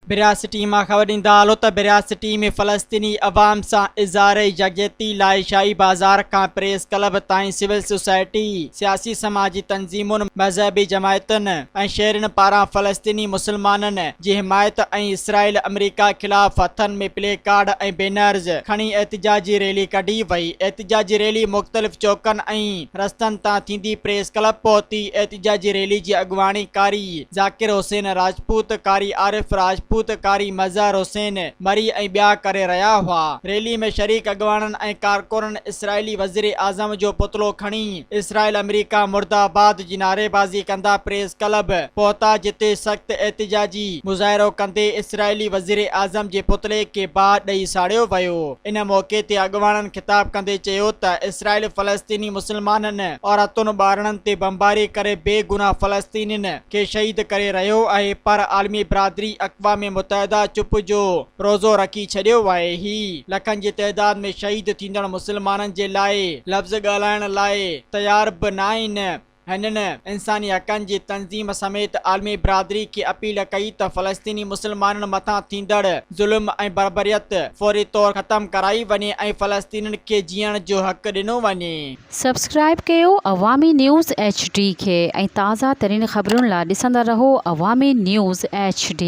बिरासिटी मां ख़बर ॾींदा हलो त बिरासिटी में फ़लस्तीनी अवाम सां इज़हार यकजहती लाइ शाही बाज़ार खां प्रेस क्लब ताईं सिविल सोसाइटी, सियासी समाजी तंज़ीमुनि, मज़हबी जमायतुनि ऐं शहरनि पारां फ़लस्तीनी मुस्लमाननि जी हिमायत ऐं इसराइल अमरीका ख़िलाफ़ हथनि में प्ले कार्ड ऐं बैनर्स खणी एहतिजाजी रैली कढी वई। एहतिजाजी रैली मुख़्तलिफ़ चौकनि ऐं रस्तनि तां थींदी प्रेस क्लब पहुती। एहतिजाजी रैली जी अॻुवाणी कारी ज़ाकिर हुसैन राजपूत, कारी आरिफ राजपूत, कारी मज़हर हुसैन मरी ऐं ॿिया करे रहिया हुआ। रैली में शरीक अॻवाननि ऐं कारकुननि इसराइली वज़ीर आज़म जो पुतलो खणी इसराइल अमरीका मुर्दाबाद जी नारेबाज़ी कंदा प्रेस क्लब पहुता, जिते सख़्त एहतिजाजी मुज़ाहिरो कंदे इसराइली वज़ीर आज़म जे पुतले खे बाहि ॾेई साड़ियो वियो। इन मौक़े ते अॻवाननि ख़िताब कंदे चयो त इसराइल फ़लस्तीनी मुस्लमाननि, औरतुनि, ॿारनि ते बमबारी करे बेगुनाह फ़लस्तीनियुनि खे शहीद करे रहियो आहे, पर आलमी बिरादरी अक़वाम मुत्तहिदा चुप जो रोज़ो रखी छॾियो आहे। ही लखनि जी तइदाद में शहीद थींदड़ मुस्लमाननि जे लाइ लफ़्ज़ ॻाल्हाइण लाइ तयार बि न आहिनि। हिननि इंसानी हक़नि जी तंज़ीम समेत आलमी बिरादरी खे अपील कई त फ़लस्तीनी मुस्लमाननि मथां थींदड़ ज़ुल्म ऐं बर्बरियत फ़ौरी तौर ख़त्म कराई वञे ऐं फ़लस्तीनियुनि खे जीअण जो हक़ ॾिनो वञे। सब्सक्राइब कयो अवामी न्यूज़ HD खे ऐं ताज़ा तरीन ख़बरुनि लाइ ॾिसंदा रहो अवामी न्यूज़ HD।